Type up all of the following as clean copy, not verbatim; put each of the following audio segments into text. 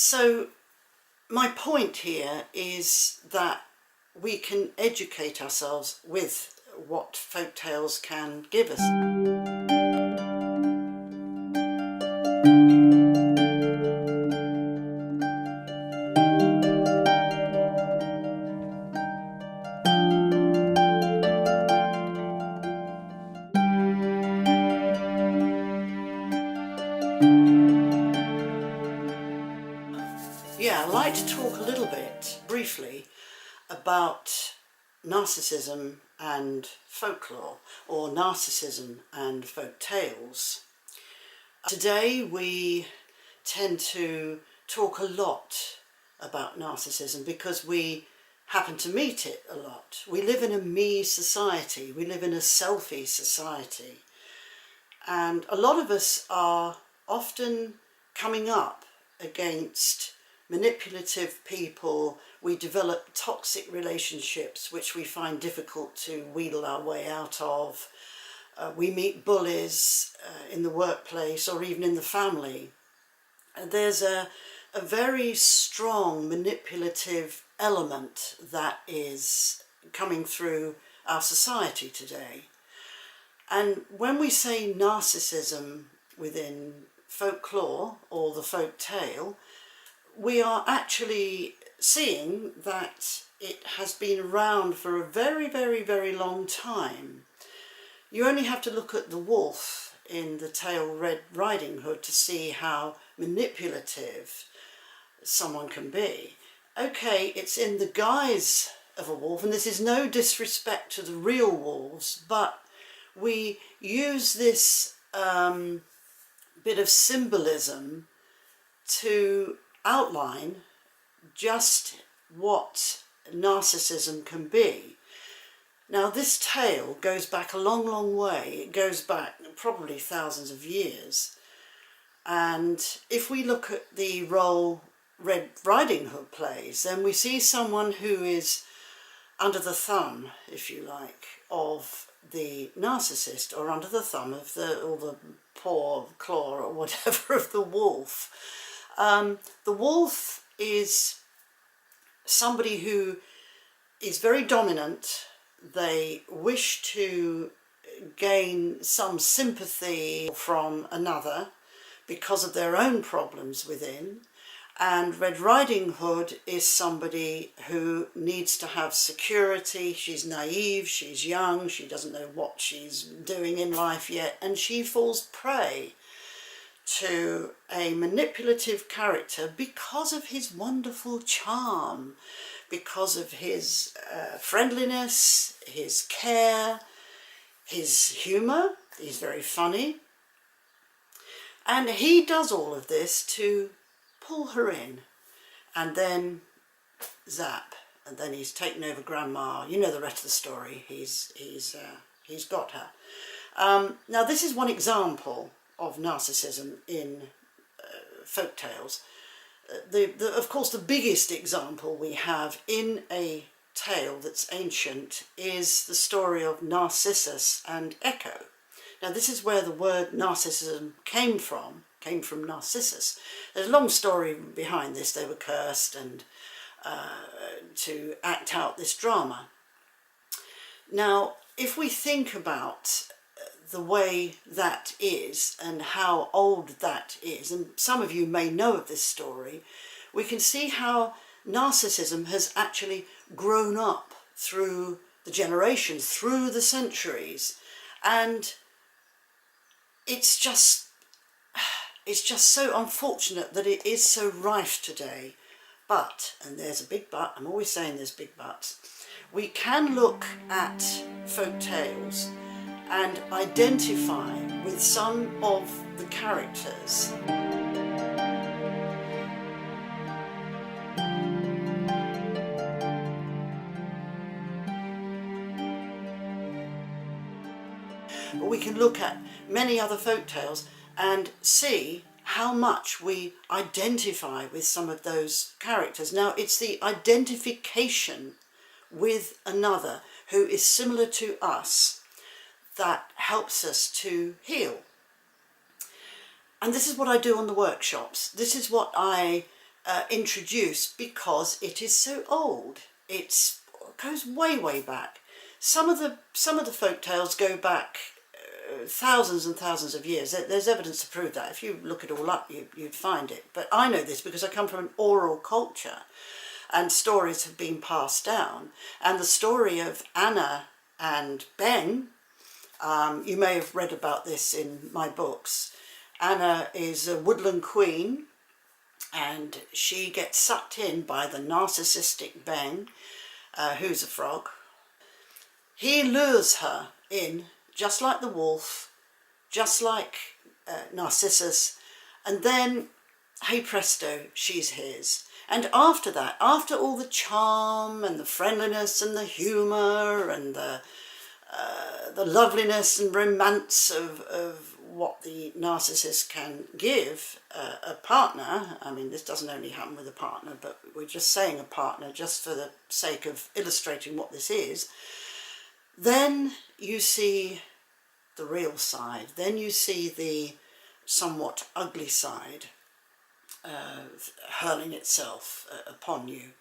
So my point here is that we can educate ourselves with what folk tales can give us. Yeah, I'd like to talk a little bit, briefly, about narcissism and folklore, or narcissism and folk tales. Today we tend to talk a lot about narcissism because we happen to meet it a lot. We live in a me society, we live in a selfie society, and a lot of us are often coming up against manipulative people. We develop toxic relationships which we find difficult to wheedle our way out of. We meet bullies in the workplace or even in the family. There's a very strong manipulative element that is coming through our society today. And when we say narcissism within folklore or the folk tale, we are actually seeing that it has been around for a very, very, very long time. You only have to look at the wolf in the tale Red Riding Hood to see how manipulative someone can be. Okay, it's in the guise of a wolf, and this is no disrespect to the real wolves, but we use this bit of symbolism to outline just what narcissism can be. Now, this tale goes back a long, long way. It goes back probably thousands of years. And if we look at the role Red Riding Hood plays, then we see someone who is under the thumb, if you like, of the narcissist, or under the thumb of the paw, claw, or whatever of the wolf. The wolf is somebody who is very dominant. They wish to gain some sympathy from another because of their own problems within. And Red Riding Hood is somebody who needs to have security. She's naive, she's young, she doesn't know what she's doing in life yet, and she falls prey to a manipulative character because of his wonderful charm, because of his friendliness, his care, his humour. He's very funny. And he does all of this to pull her in, and then zap, and then he's taken over Grandma. You know the rest of the story. He's got her. Now, this is one example of narcissism in folk tales. Of course, the biggest example we have in a tale that's ancient is the story of Narcissus and Echo. Now, this is where the word narcissism came from Narcissus. There's a long story behind this. They were cursed and to act out this drama. Now, if we think about the way that is and how old that is, and some of you may know of this story, we can see how narcissism has actually grown up through the generations, through the centuries, and it's just so unfortunate that it is so rife today. But, and there's a big but, I'm always saying there's big buts, we can look at folk tales and identify with some of the characters. But we can look at many other folk tales and see how much we identify with some of those characters. Now, it's the identification with another who is similar to us that helps us to heal. And this is what I do on the workshops. This is what I introduced because it is so old. It goes way, way back. Some of the folk tales go back thousands and thousands of years. There's evidence to prove that. If you look it all up, you'd find it. But I know this because I come from an oral culture, and stories have been passed down. And the story of Anna and Ben, you may have read about this in my books. Anna is a woodland queen, and she gets sucked in by the narcissistic Ben, who's a frog. He lures her in, just like the wolf, just like Narcissus, and then, hey presto, she's his. And after that, after all the charm and the friendliness and the humour and the loveliness and romance of what the narcissist can give a partner, I mean, this doesn't only happen with a partner, but we're just saying a partner just for the sake of illustrating what this is, then you see the real side. Then you see the somewhat ugly side hurling itself upon you.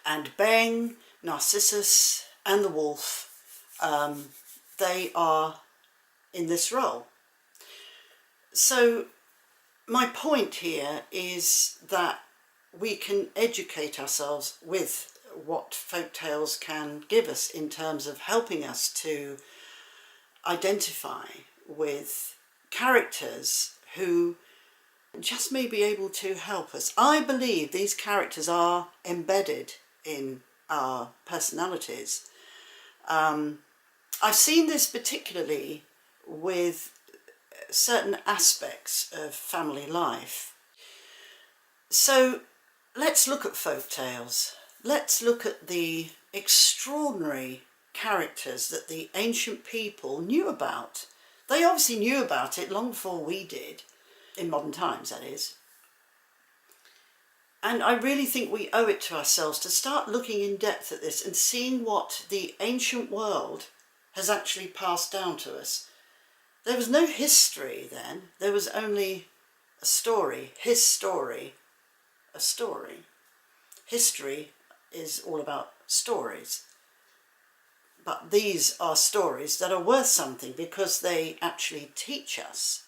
And Beng, Narcissus and the wolf, they are in this role. So my point here is that we can educate ourselves with what folk tales can give us in terms of helping us to identify with characters who just may be able to help us. I believe these characters are embedded in our personalities. I've seen this particularly with certain aspects of family life. So let's look at folk tales. Let's look at the extraordinary characters that the ancient people knew about. They obviously knew about it long before we did, in modern times that is. And I really think we owe it to ourselves to start looking in depth at this and seeing what the ancient world has actually passed down to us. There was no history then, there was only a story, his story, a story. History is all about stories. But these are stories that are worth something because they actually teach us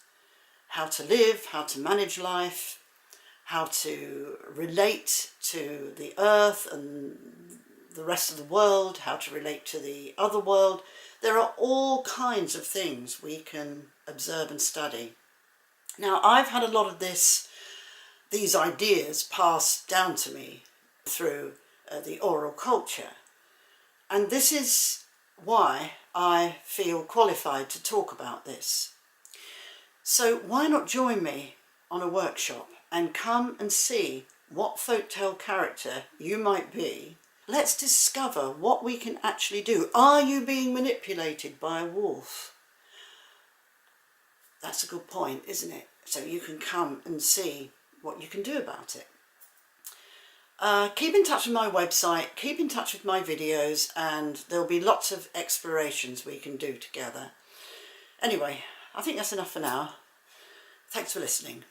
how to live, how to manage life, how to relate to the earth and the rest of the world, how to relate to the other world. There are all kinds of things we can observe and study. Now, I've had a lot of these ideas passed down to me through the oral culture. And this is why I feel qualified to talk about this. So why not join me on a workshop and come and see what folktale character you might be. Let's discover what we can actually do. Are you being manipulated by a wolf? That's a good point, isn't it? So you can come and see what you can do about it. Keep in touch with my website, keep in touch with my videos, and there'll be lots of explorations we can do together. Anyway, I think that's enough for now. Thanks for listening.